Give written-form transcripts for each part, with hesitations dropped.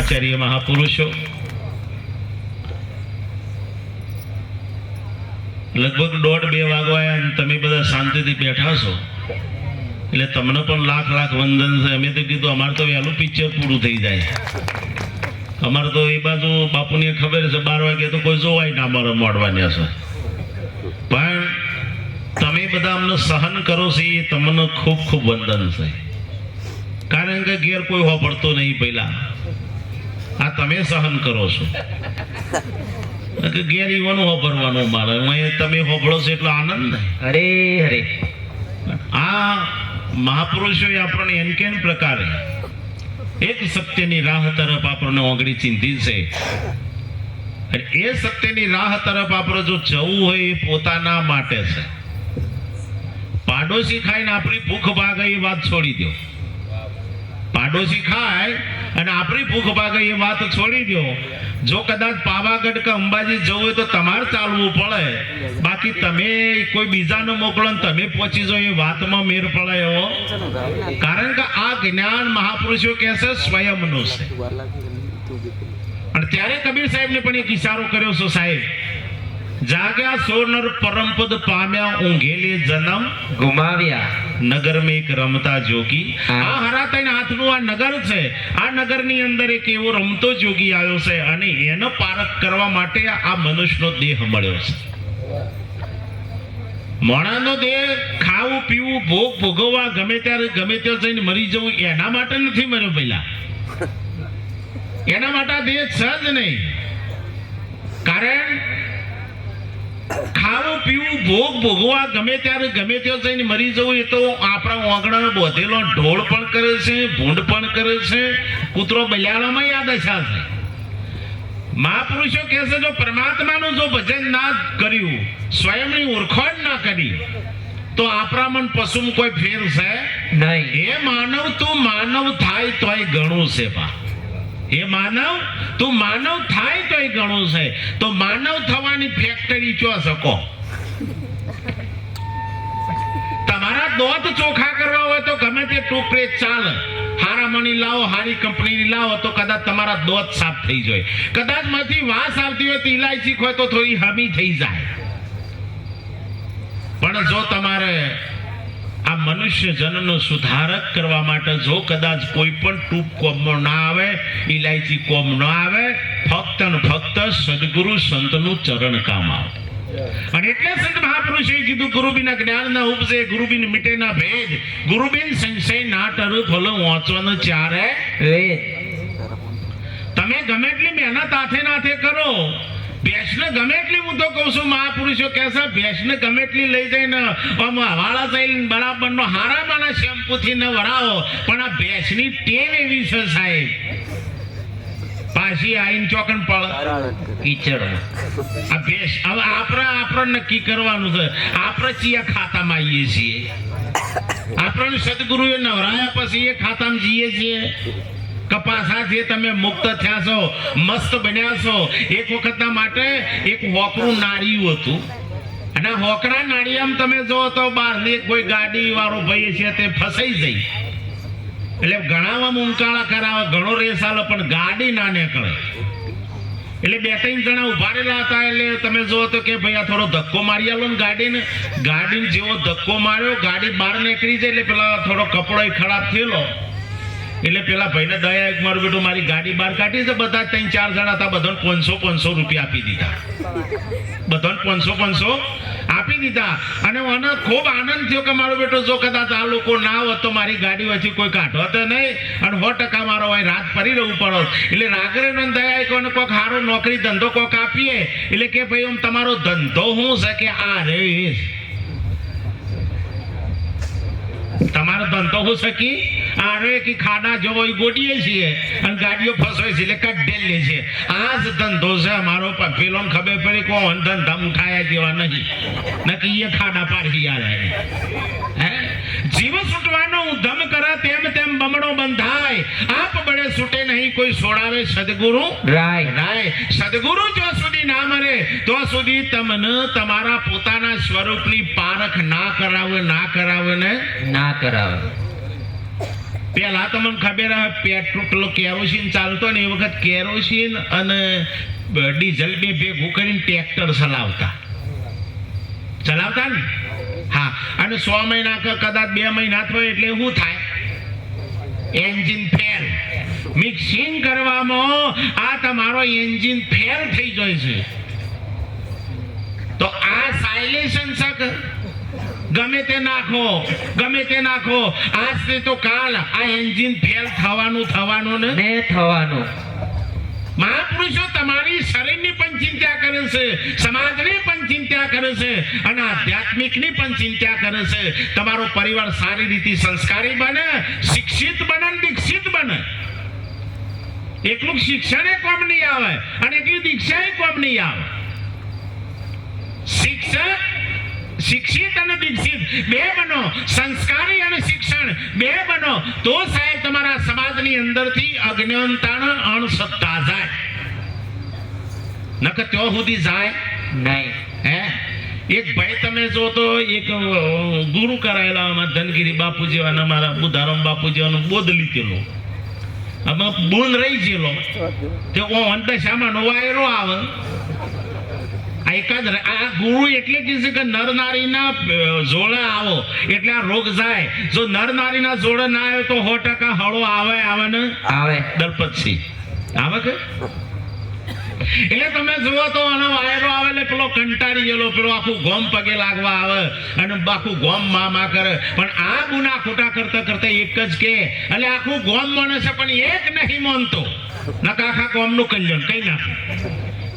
આચાર્ય મહાપુરુષો, લગભગ 1:30-2 વાગવાયા અને તમે બધા શાંતિથી બેઠા છો એટલે તમને પણ લાખ લાખ વંદન છે. અમે તો કીધું અમારે તો વહેલું પિક્ચર પૂરું થઈ જાય. અમારે તો એ બાજુ બાપુને ખબર છે 12 વાગે તો કોઈ જોવાય ના અમારે મોડવાની હશે. પણ તમે બધા અમને સહન કરો છો એ તમને ખૂબ ખૂબ વંદન છે. કારણ કે ઘેર કોઈ હોપડતો નહીં. પહેલા આ તમે સહન કરો છો. ઘેર ઈવાનું હોપડવાનું મારે તમે હોપડો છો એટલો આનંદ. અરે અરે આ મહાપુરુષો આપણને એન કેન પ્રકારે એક સત્યની રાહ તરફ આપણને ઓગળી ચિંતી છે. એ સત્યની રાહ તરફ આપણે જો જવું હોય એ પોતાના માટે છે. પાડોશી ખાઈને આપણી ભૂખ ભાગે એ વાત છોડી દો. પાડોશી ખાય અને આપણી ભૂખ ભાગે એ વાત છોડી દો. જો કદાચ પાવાગઢ કે અંબાજી જવું હોય તો તમારે ચાલવું પડે. બાકી તમે કોઈ બીજાને મોકલો ને તમે પહોંચી જાઓ એ વાતમાં મેર પડે એવો. કારણ કે આ જ્ઞાન મહાપુરુષો કહે છે સ્વયંનું છે. અને ત્યારે કબીર સાહેબને પણ એક ઇશારો કર્યો છે. સાહેબ જાગ્યા સોનર પરમપદ પામ્યા ઊંઘેલે જન્મ ગુમાવ્યા નગર મેં એક રમતા જોગી. આ હરાતાઈ હાથનું આ નગર છે. આ નગરની અંદર એક એવો રમતો જોગી આવ્યો છે અને એનો પારખ કરવા માટે આ મનુષ્યનો દેહ મળ્યો છે. મોણાનો દેહ ખાવું પીવું ભોગ ભોગવવા ગમે ત્યારે ગમે ત્યાં જઈને મરી જવું એના માટે નથી મર્યો. પહેલા એના માટે આ દેહ છે જ નહીં. કારણ ખાવું પીવું ભોગ ભોગવા ગમે ત્યારે ગમે ત્યાં જઈને મરી જવું એ તો આપણા ઓગણાનો બોધેલો ઢોળ પણ કરે છે, ભૂંડ પણ કરે છે, કૂતરો બલિયાળામાં યાદ દશા છે. મહાપુરુષો કહે છે જો પરમાત્માનું જો ભજન ના કર્યું, સ્વયંની ઓળખાણ ના કરી તો આપણામાં પશુમાં કોઈ ફેર છે નહીં. એ માનવ તું માનવ થાય તોય ઘણું છે બા. એ માનવ તું માનવ થાય તોય ઘણું છે. તો માનવ થવાની ફેક્ટરી ચો શકો. તમારા દોત ચોખા કરવા હોય તો ગમે તે ટુકડે ચાલે. હારા મણી લાવો, હારી કંપનીની લાવો તો કદાચ તમારા દોત સાફ થઈ જાય. કદાચ માંથી વાસ આવતી હોય તો ઇલાયચી હોય તો થોડી હમી થઈ જાય. પણ જો તમારે આ મનુષ્ય જનનો સુધારક કરવા માટે જો કદાચ કોઈ પણ ટૂપ કોમમાં ના આવે, ઇલાયચી કોમ ના આવે, ફક્ત ને ફક્ત સદગુરુ સંતનું ચરણ કામ આવે. અને એટલે સંત મહાપુરુષે કીધું ગુરુબીના જ્ઞાન ના ઉપજે, ગુરુબીન મિટે ના ભેદ, ગુરુબીન સંશય ના ટરુ ફળ વાંચવાનો ચારે વેદ. તમે ગમે એટલી મહેનત હાથે નાથે કરો, ભેંસને ગમે એટલી, હું તો કહું છું મહાપુરુષો કહેશે ભેંસને ગમે એટલી લઈ જઈને વાળા જઈને બરાબરનો હારામાના શેમ્પૂથી ન વરાવો. પણ આ ભેંસની ટેવ એવી છે સાહેબ, પાછી આઈને ચોકન પળ કીચડ. આ ભેંસ હવે આપણે નક્કી કરવાનું છે આપણે ચિયા ખાતામાં આવીએ છીએ. આપણને સદગુરુએ નવરાયા પછી એ ખાતામાં જઈએ છીએ. કપાસા જે તમે મુક્ત થયા છો, મસ્ત બન્યા છો. એક વખતના માટે એક હોકરું નાળિયું હતું અને હોકરા નાળિયામાં તમે જો તો બહારની કોઈ ગાડી વાળો ભાઈ છે તે ફસાઈ જઈ એટલે ઘણા મુંકાળા કરાવે, ઘણો રેસ આલે પણ ગાડી ના નીકળે. એટલે 2-3 જણા ઉભા રહેલા હતા. એટલે તમે જો તો કે ભાઈ આ થોડો ધક્કો મારી આલો ને ગાડીને જેવો ધક્કો માર્યો ગાડી બહાર નીકળી જાય. એટલે પેલા થોડો કપડો ખરાબ થયેલો એટલે પેલા ભાઈને દયા એક મારું બેટું મારી ગાડી બહાર કાઢી છે. બધા 3-4 જણા હતા, બધાને 500 રૂપિયા આપી દીધા. બધાને 500 આપી દીધા. અને મને ખૂબ આનંદ થયો કે મારો બેટો જો કદાચ આ લોકો ના હોત તો મારી ગાડી વચ્ચે કોઈ કાઢો તો નહીં અને 100% મારો અહીં રાત ફરી રહેવું પડો. એટલે રાગરે દયા કોઈને કોઈક સારો નોકરી ધંધો કોઈક આપીએ. એટલે કે ભાઈ આમ તમારો ધંધો શું છે કે આ રે તમારો ધંધો હું શકી આરે કે ખાડા જેવો ગોડીએ છીએ અને ગાડીઓ ફસવે છે એટલે કઢેલે છે. આ જ ધંધો છે અમારો. પેલો ખબર પડી કોણ ધંધા ઉઠાયા જેવા નહીં નકી એ ખાડા પાડી આવે. જીવ છૂટવાનો ઉધમ કરે તેમ તેમ બમણો બંધાય. આપ બળે છૂટે નહીં કોઈ છોડાવે સદગુરુ રાય. સદગુરુ જો સુધી ના મરે તો સુધી તમને તમારા પોતાના સ્વરૂપની પારખ ના કરાવે ને ના કરાવે. પેલા તો મને ખબર હે પેટ્રોલ પેલો કેરોસીન ચાલતો ને એ વખત કેરોસીન અને ડીઝલ બે ભેગું કરીને ટ્રેક્ટર ચલાવતા ને હા અને 100 મહિના કદાચ 2 મહિના થયો એટલે શું થાય એન્જિન ફેલ મિક્સિંગ કરવામાં આ તમારો એન્જિન ફેલ થઈ જાય છે તો આ સાયલેશન શક ગમે તે નાખો આજથી તો કાલ આ એન્જિન ફેલ થવાનું ને થવાનું. મહાપુરુષો તમારી શરીરની પણ ચિંતા કરે છે, સમાજની પણ ચિંતા કરે છે અને આધ્યાત્મિકની પણ ચિંતા કરે છે. તમારો પરિવાર સારી રીતે સંસ્કારી બને, શિક્ષિત બને, દીક્ષિત બને. એકલું શિક્ષણ કોમ નહીં આવે અને એકલી દીક્ષા કોમ નહીં આવે. શિક્ષિત અને દીક્ષિત બે બનો, સંસ્કારી અને શિક્ષણ બે બનો તો સાહેબ તમારા સમાજની અંદરથી અજ્ઞાનતાનો અણસત્તા જાય. નકર ત્યાં સુધી જાય નહીં. હે એક ભાઈ તમે જો તો એક ગુરુ કરાયેલા આમાં ધનગીરી બાપુ જેવા મારા બુધારામ બાપુ જેવાનો બોધ લીધેલો આમાં બોન રહી ગયેલો તે દશામાં વાયરો આવે. આ ગુરુ એટલે કહેશે કે નર નારીના જોડા આવો એટલે આ રોગ જાય. જો નર નારીના જોડા ના આવે તો 100% હળો આવે ને આવે દલપતસિંહ આવે કે એટલે તમે જુઓ તો આનો વાયરો આવે એટલે પેલો કંટાળી ગયેલો પેલો આખું ગોમ પગે લાગવા આવે અને આખું ગોમ મા કરે. પણ આ ગુના ખોટા કરતા એક જ કે એટલે આખું ગોમ માને છે પણ એક નહીં માનતો નકા આખા ગોમનું કલ્યાણ કઈ નાખે.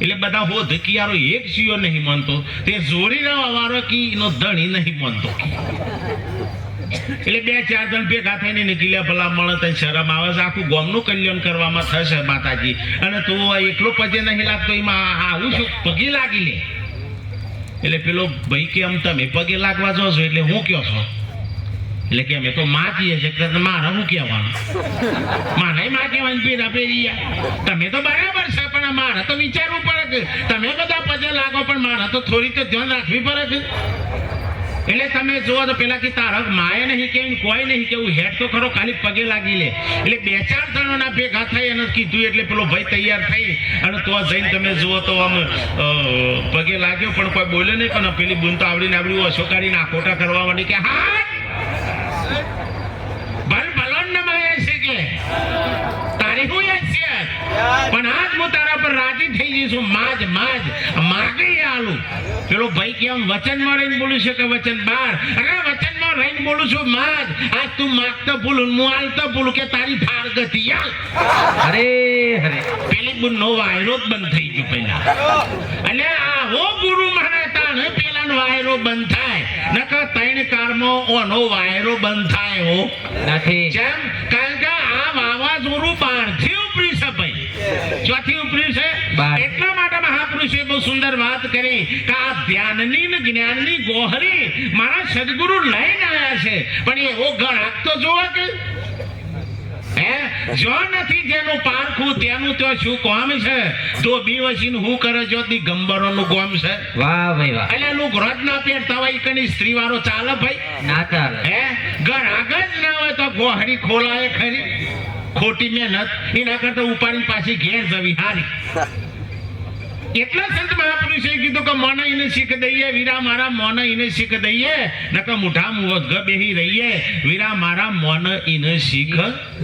એટલે બધા હો ધકિયારો એક સિયો નહીં માનતો તે જોડીના વારો કી નો ધણી નહીં માનતો. એટલે 2-4 જણ ભેગા થઈને નીકળ્યા ભલા મળે તને શરમ આવે છે. આખું ગોમનું કલ્યાણ કરવામાં થશે માતાજી અને તું એકલો પગે નહીં લાગતો એમાં આવું શું પગે લાગી લે. એટલે પેલો ભાઈ કે આમ તમે પગે લાગવા જો છો એટલે હું કયો છો એટલે કે અમે તો માં કહીએ છીએ મારે શું કહેવાનું મારે માં કહેવાની પેરા પેરી તમે તો બરાબર છે પણ મારે તો વિચારવું પડે કે તમે બધા પગે લાગો પણ મારે તો થોડી તો ધ્યાન રાખવી પડે કે. એટલે તમે જુઓ તો પેલા કે તારક માએ નહીં કેવું કોઈ નહીં કેવું હેડ તો ખરો ખાલી પગે લાગી લે. એટલે 2-4 જણોના ભેગા થઈ અને કીધું એટલે પેલો ભાઈ તૈયાર થઈ અને તો જઈને તમે જુઓ તો આમ પગે લાગ્યો પણ કોઈ બોલ્યો નહીં. પણ પેલી બૂન તો આવડીને ઓછો કાઢીને આખોટા કરવા માંડી કે હા ભલોન ને મળે છે કે તારી હું યાદ છે પણ આજ હું તારા પર રાજી થઈ જઈશું. માગી આલું. પેલો ભાઈ કેમ વચનમાં રહીને બોલું છે કે વચન બાર અરે વચનમાં રહીને બોલું છું માગ. આજ તું માગતો ભૂલું હું આલતો ભૂલું કે તારી ફાર ગતિ અરે પેલી બુન નો વાયરો જ બંધ થઈ ગયો પેલા. એટલે આ હો ગુરુ મહારાજ ને પેલાનો વાયરો બંધ થાય નકર 3 કારમાં ઓનો વાયરો બંધ થાય હો નથી. જેમ કારણ કે આ વાવાઝોડું બહારથી ઉપરી છે ભાઈ. ચોથી ઉપરી છે એટલા માટે મહાપુરુષે બહુ સુંદર વાત કરી કે આ ધ્યાનની ને જ્ઞાનની ગોહરી મારા સદગુરુ લઈને આવ્યા છે પણ એવો ગણાક તો જોવા કે જો નથી જેનું પારખું તેનું તો શું કોમ છે. તો બીવસીન હું કરે જો દિગંબરોનું ગોમ છે. વાહ ભાઈ વાહ. એટલે લોક રોજ ના પહેરતા હોય કની સ્ત્રી વાળો ચાલે ભાઈ ના ચાલે. ગણાક જ ના હોય તો ગોહરી ખોલાય ખરી ખોટી મહેનત એના કરતા ઉપાડી પાછી ઘેર જવી હારી. એટલા સંત મહાપુરુષે કીધું કે મોને એને શીખ દઈએ વીરા મારા મોને એને શીખ દઈએ નકર મુઠા મુવગ બેહી રહીએ વીરા મારા મોને એને શીખ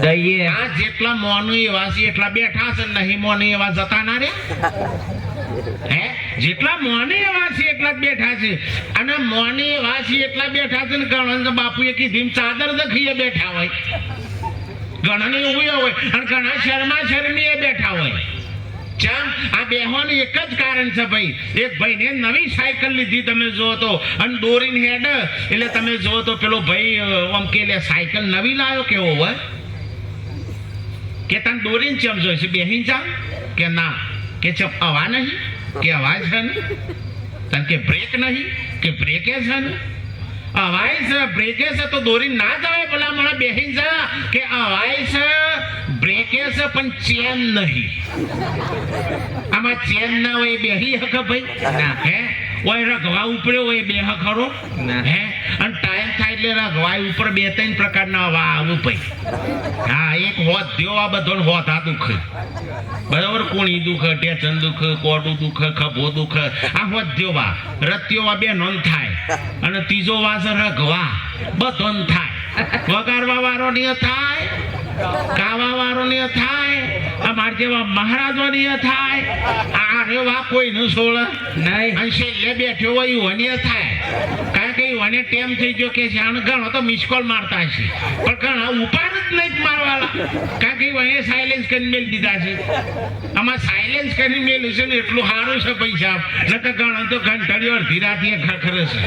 દઈએ. આ જેટલા મોનું એવા છે એટલા બેઠા છે નહીં મોને એવા જતા ના રે. જેટલા મોને એવા છે એટલા જ બેઠા છે અને મોને એવા છે એટલા બેઠા છે ને ઘણા બાપુએ કીધી ચાદર દખીએ બેઠા હોય ઘણાને એવું હોય અને ઘણા શર્મી એ બેઠા હોય. જેમ આ બેહોનું એક જ કારણ છે ભાઈ. એક ભાઈને નવી સાયકલ લીધી તમે જુઓ તો અને દોરીને હેડ એટલે તમે જુઓ તો પેલો ભાઈ આમ કે સાયકલ નવી લાવ્યો કેવો હોય કે તને દોરીને ચમ જોઈ છે બેહીને જાવ કે ના કે ચમ હવા નહીં કે અવાજ છે ને તને કે બ્રેક નહીં કે બ્રેકે છે ને અવાજ છે બ્રેકે છે તો દોરીને ના જવાય ભલા મને બેહીને જા કે અવાજ છે બ્રેકે છે પણ ચેન નહીં. આમાં ચેન ના હોય બેહી હક ભાઈ ના. ઓય રગવા ઉપડ્યો હોય બે ખરો. અને ટાઈમ થાય એટલે રઘવાઈ ઉપર 2-3 પ્રકારના વા આવું ભાઈ. હા, એક હોત દ્યો આ બધો હોત આ દુઃખ બરાબર, કોણી દુઃખ, ટેચન દુઃખ, કોડું દુઃખ, ખભો દુઃખ, આ હોત દ્યો વા. રત્યો વા 2 નોન થાય અને ત્રીજો વા છે રઘવા, બધો થાય. વગાડવા વાળો ને થાય, ગાવા વાળો ને થાય, અમાર જેવા મહારાજો ને થાય. આ રેવા કોઈ ન છોડ નહીં. અને છેલ્લે બેઠ્યો હોય વને થાય. કારણ કે વને ટેમ થઈ ગયો કે જાણ ઘણો તો મિસ કોલ મારતા છે પણ ઘણા ઉપાડ જ નહીં મારવાલા. કારણ કે વને સાયલેન્સ કરીને મેલ દીધા છે. આમાં સાયલેન્સ કરીને મેલ છે ને એટલું સારું છે પૈસા, નકર ઘણા તો ઘંટડીઓ અડધી રાતે ખખરે છે.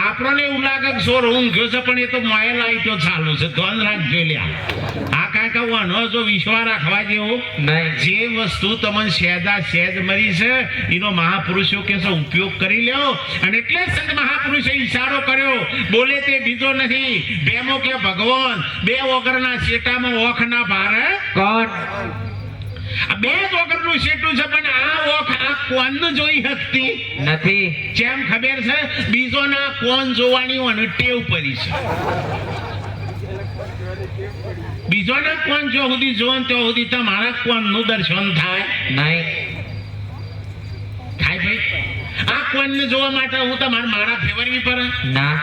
આપણને એવું લાગે કે સોર ઊંઘ્યો છે પણ એ તો મોય લાઈટો ચાલુ છે. ધ્યાન રાખજો લ્યા. આ કારણ કે વનો જો વિશ્વાસ રાખવા જેવો નહીં. જે વસ્તુ તમને સહેજા સહેજ મળી છે એનો મહાપુરુષો કે છે ઉપયોગ કરી લ્યો. અને એટલે સંત મહાપુરુષે ઈશારો કર્યો, બોલે તે બીજો નથી. બેમો કે ભગવાન 2 વગરના શેટામાં ઓખ ના ભારે કોણ? આ 2 વગરનું શેટું છે પણ આ ઓખ આ કોણ જોઈ શકતી નથી. જેમ ખબર છે બીજોના કોણ જોવાની મને ટેવ પડી છે. બીજોના કોણ જો સુધી જોન તો સુધી તમારા કોણનું દર્શન થાય નહીં. થાય ભાઈ. આ કોણને જોવા માટે હું તમારે માળા ફેરવવી પડે, ના.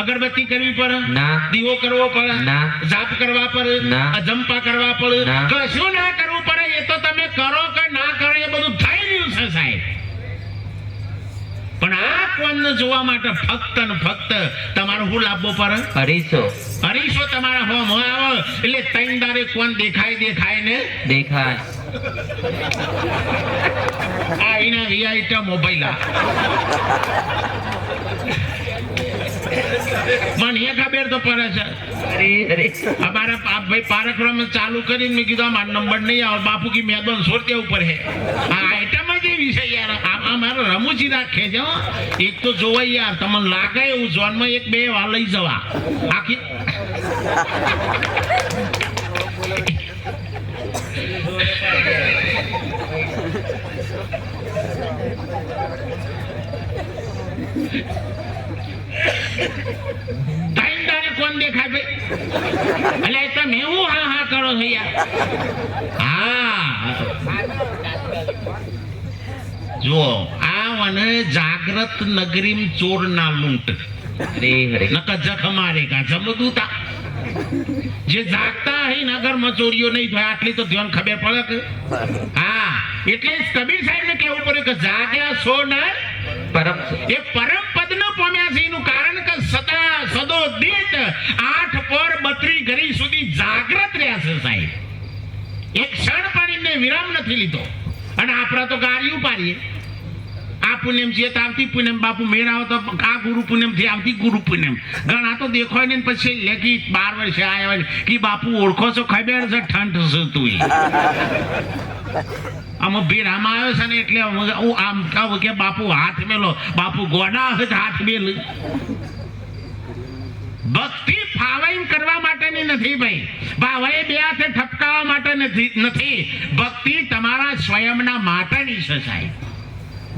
અગરબત્તી કરવી પડે, ના. દીવો કરવો પડે, ના. જાપ કરવા પડે, ના. અજંપા કરવા પડે, ના. કશું ના કરવું પડે. એ તો તમે કરો કે ના કરો એ બધું થઈ રહ્યું છે સાહેબ. પણ આ કોણને જોવા માટે ફક્ત ને ફક્ત તમારે શું લાવવો પડે? અરીસો અરીસો તમારા હોમ આવે એટલે 3 દારે કોણ દેખાય ને દેખાય. આ એના વીઆઈટા મોબાઈલ મને એ ખબર તો પડે છે. અમારા ભાઈ પારકરમ ચાલુ કરીને મેં કીધું મારો નંબર નહીં આવે બાપુ કી મેદાન છોડતે ઉપર હે. આ આઈટમ જ એ વિષય યાર. આ મારો રમૂજી રાખે છે હો. એક તો જોવાય યાર, તમને લાગે એવું જોનમાં 1-2 વાર લઈ જવા આખી. કોણ દેખાય ભાઈ? એટલે તમે હું હા હા કરો છો યાર? હા જો આ મને જાગ્રત નગરી ચોર ના લૂંટ નકર જખ મારેગા જબદું તા. જે જાગતા હે નગર માં ચોરીઓ નહીં થાય આટલી તો ધ્યાન ખબર પડે કે. હા એટલે કબીર સાહેબ ને કેવું પડ્યું કે જાગ્યા સો નર પરમ. એ પરમ પદ ન પામ્યા છે. એનું કારણ કે સદા સદો દીઠ 8 પર 32 ઘડી સુધી જાગ્રત રહ્યા છે સાહેબ. એક ક્ષણ પાણીને વિરામ નથી લીધો. અને આપણા તો ગાડી ઉપાડીએ. આ પુણ્યમ છે આવતી પુણ્યમ બાપુ મેળાવો તો આ ગુરુ પુણ્યમ થી આવતી ગુરુ પુણ્યમ. ઘણા તો દેખાય ને પછી લેખી 12 વર્ષે આવ્યા કે બાપુ ઓળખો છો? ખબર છે ઠંડ છે તું. આમાં ભીરામાં આવ્યો છે ને એટલે હું આમ કહું કે બાપુ હાથ મેલો. બાપુ ગોડા હશે હાથ મેલ. ભક્તિ ફાવાઈન કરવા માટેની નથી ભાઈ. ભાવાએ 2 હાથે ઠપકાવવા માટે નથી. ભક્તિ તમારા સ્વયંના માટેની છે સાહેબ.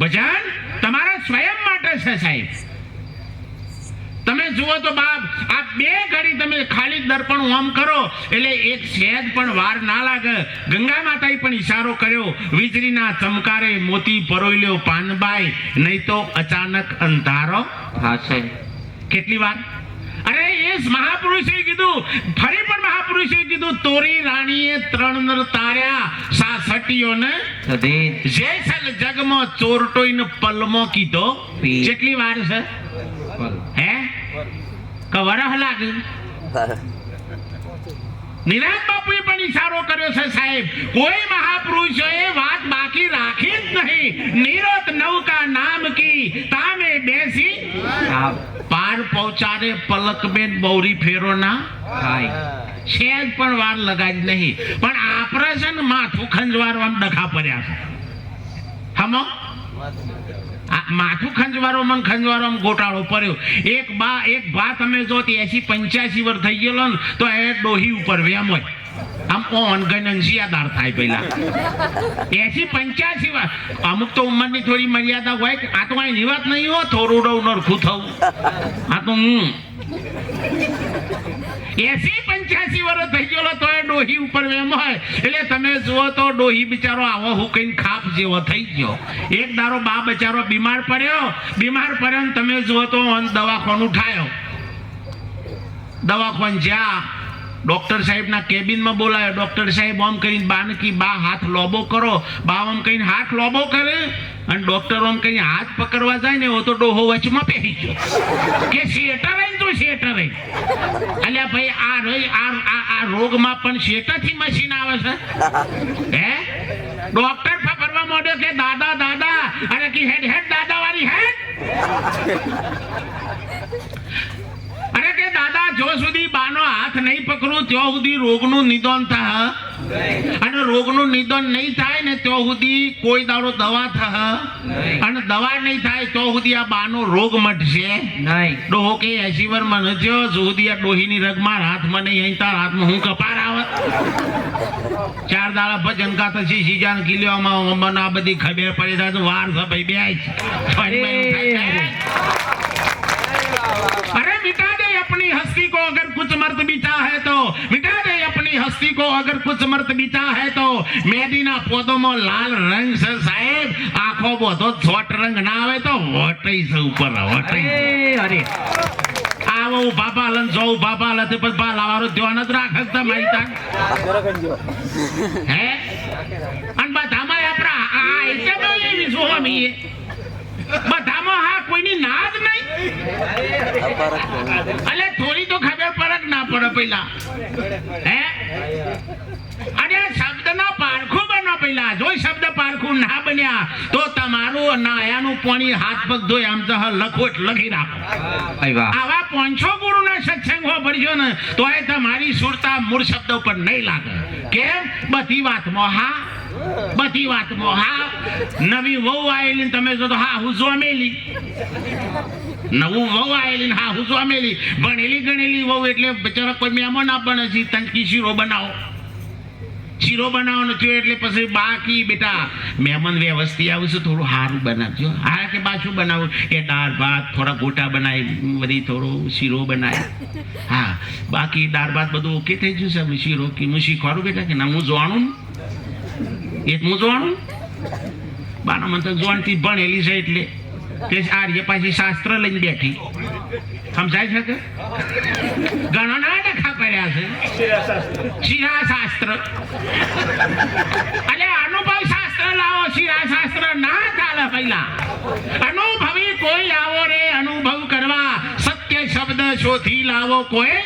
ભજન તમારા સ્વયં માટે છે સાહેબ. તમે જુઓ તો બાપ આ 2 ઘડી તમે ખાલી દર્પણ ઓમ કરો એટલે એક સહેજ પણ વાર ના લાગે. ગંગા માતાએ પણ ઈશારો કર્યો, વીજળીના ચમકારે મોતી પરોઈ લ્યો પાનબાઈ, નહીં તો અચાનક અંધારો થશે. કેટલી વાર? અરે એ મહાપુરુષે કીધું, ફરી પણ મહાપુરુષે કીધું, તોરી રાણીએ 3 નર તાર્યા સાસટીઓને જે સલ જગમાં ચોરટોઈને પલમો કીધો. કેટલી વાર છે? હે કવરહ લાગે. નિરાજ બાપુએ પણ ઈશારો કર્યો છે સાહેબ. કોઈ મહાપુરુષોએ વાત બાકી રાખી જ નહીં. નિરત નૌકા નામ કી તામે બેસી પાર પહોંચાડે પલક બેન બૌરી ફેરો ના થાય. સહેજ પણ વાર લગાડી નહીં. પણ આપણે છે ને માથું ખંજવારવા ડખા પડ્યા છે. હમો માથું ખંજવારો ગોટાળો પડ્યો. એક ભા તમે જો 80-85 વર્ષ થઈ ગયેલો ને તો એ ડોહી ઉપર વેમ હોય. આમ ઓન ગણનશિયાદાર થાય પહેલા 80-85 વર્ષ. અમુક તો ઉંમરની થોડી મર્યાદા હોય. આ તો કઈ વાત નહીં હો થોડું નરખું થવું. આ તો 80-85 વર્ષ થઈ ગયેલો તો એ ડોહી ઉપર વેમ હોય. એટલે તમે જુઓ તો ડોહી બિચારો આવો હું કઈ ખાપ જેવો થઈ ગયો. એક દારો બા બચારો બીમાર પડ્યો ને તમે જુઓ તો દવાખાનું ઉઠાયો. દવાખાન જ્યાં ડોક્ટર સાહેબના કેબિનમાં બોલાયો. ડોક્ટર સાહેબ આમ કરીને બાને કી બા હાથ લોબો કરો. બા આમ કહીને હાથ લોબો કરે અને ડોક્ટર આમ કહીને હાથ પકડવા જાય ને તો ડોહો વચમાં પહેરી ગયો કે શેટર રહી તો શેટર રહી. અલ્યા ભાઈ આ રોગમાં પણ શેટરથી મશીન આવે છે હે? ડોક્ટર પકડવા માંડ્યો કે દાદા દાદા અરે કે હેડ હેડ દાદા વાળી હેડ. અરે કે દાદા જો સુધી બાનો હાથ નહીં પકડું ત્યાં સુધી રોગનું નિદાન થાય અને રોગનું નિદાન નહીં થાય ને ત્યાં સુધી કોઈ દાડો દવા થાય અને દવા નહીં થાય તો સુધી આ બાનો રોગ મટશે નહીં. ડોહો કે 80 વર્ષમાં નથી સુધી આ ડોહીની રગમાં હાથમાં નહીં અહીં તાર હાથમાં હું કપાર આવે. 4 દાડા ભજન કા પછી સીજાન કિલ્યોમાં મને આ બધી ખબર પડી જાય તો વાર છે ભાઈ બે अरे मिटा दे अपनी हस्ती को अगर कुछ मर्द बिचा है तो मिटा दे अपनी हस्ती को अगर कुछ मर्द बिचा है तो मेदीना पौधों में लाल रंग से साहेब आंखों बोधो छोट रंग ना आवे तो वटई से ऊपर वटई અરે આવો બાપા લન જો બાપા લતે પર બા લાવારો ધ્યાન જ રાખતા માઈતા હે અન બધામાં આપણા આ એટલે એવી સોમી બધામાં હા કોઈની નાદ નહીં. અલે થોડી તો ખબર પડે ના પડે પેલા હે? અરે શબ્દના પારખું બનો પેલા. જો શબ્દ પારખું ના બન્યા તો તમારું નાયાનું પાણી હાથ પગ ધોઈ આમ તો લખોટ લખી રાખો. આવા 500 ગુરુના સત્સંગ હો ભરજો ને તો એ તમારી સુરતા મૂળ શબ્દ ઉપર નહીં લાગે. કેમ? બધી વાતમાં હા બધી વાતમાં હા. નવી વહુ આવેલી તમે જો તો હા હું જોમેલી. નવું વહુ આવેલી હા હું જોમેલી. ભણેલી ગણેલી વહુ એટલે બચારા કોઈ મહેમાન ના બને છે તંકી શીરો બનાવો. શીરો બનાવવાનો થયો એટલે પછી બાકી બેટા મહેમાન વ્યવસ્થિત આવશે થોડું સારું બનાવજો. હા કે પાછું બનાવું એ દાળ ભાત થોડા ગોટા બનાવી બધી થોડો શીરો બનાવી. હા બાકી દાળ ભાત બધું ઓકે થઈ ગયું છે. શીરો કે હું શીખવાડું બેટા કે ના હું જોવાનું એ હું જોવાનું બાના મને તો જોણથી ભણેલી છે એટલે કે આર્ય પાછી શાસ્ત્ર લઈને બેઠી સમજાય છે કે ઘણો ના ડખા કર્યા છે. શિરા શાસ્ત્ર અરે અનુભવ શાસ્ત્ર લાવો. શિરા શાસ્ત્ર ના ચાલે. પહેલા અનુભવી કોઈ લાવો રે અનુભવ કરવા. સત્ય શબ્દ શોધી લાવો કોઈ.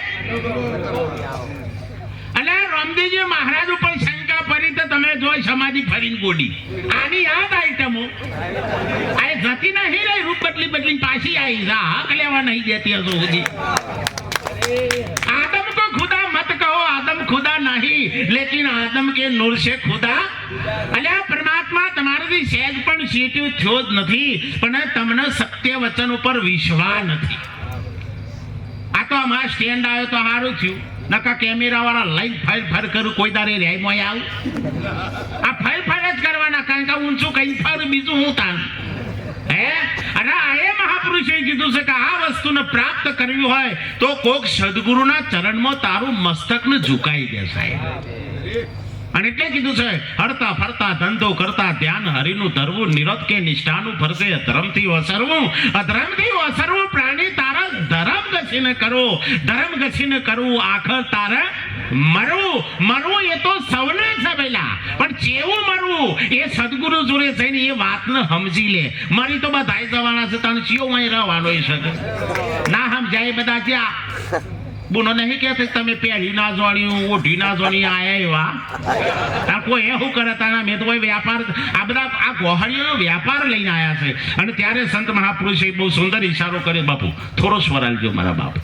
અને રામદેવજી મહારાજ ઉપર શંકા ફરી તો તમે જોઈ સમાધિ ફરીને ગોડી. આની યાદ આઈટમો આ જતી નહીં રહી. રૂપ બદલી પાછી આવી જા હક લેવા નહીં દેતી હજુ સુધી. आदम को खुदा मत कहो. आदम खुदा नहीं लेकिन आदम के नूर से खुदा. અલ્યા પરમાત્મા તમારાથી સહેજ પણ સીટ્યું થયો જ નથી પણ તમને સત્ય વચન ઉપર વિશ્વાસ નથી. આ તો અમારા સ્ટેન્ડ આવ્યો તો સારું થયું. નકા કેમેરા વાળા લઈને ફર કરું કોઈ દારે રેય મોય આવું. આ ફર જ કરવાના કારણ કે ઊંચું કઈ ફર બીજું હું તાણ હે. અને આ મહાપુરુષે કીધું છે કે આ વસ્તુને પ્રાપ્ત કરવી હોય તો કોક સદગુરુના ચરણમાં તારું મસ્તકને ઝુકાઈ દે સાહેબ. અને એટલે કીધું છે હરતા ફરતા ધંધો કરતા ધ્યાન હરિનું ધરવું નિરત કે નિષ્ઠાનું ફરશે અધર્મથી વસરવું. અધર્મથી વસરવું પ્રાણી તારા ધર્મ ગસીને કરવું. ધર્મ ગસીને કરવું આખર તારા મરવું એ તો સૌને છે પેલા પણ ચેવું મરવું એ સદગુરુ જોડે જઈને એ વાતને સમજી લે. મારી તો બધા જવાના છે તને ચિયો અહીં રહેવાનો એ શકે ના સમજાય બધા ત્યાં બોનો નહીં કે તમે પહેરી ના જોડ્યું ઓઢી ના જોડી આયા એવા કોઈ એવું કરે તારા મેં તો કોઈ વ્યાપાર આ બધા આ ગોહળીઓનો વ્યાપાર લઈને આવ્યા છે. અને ત્યારે સંત મહાપુરુષે બહુ સુંદર ઈશારો કર્યો. બાપુ થોડો સ્વર આલજો મારા બાપ.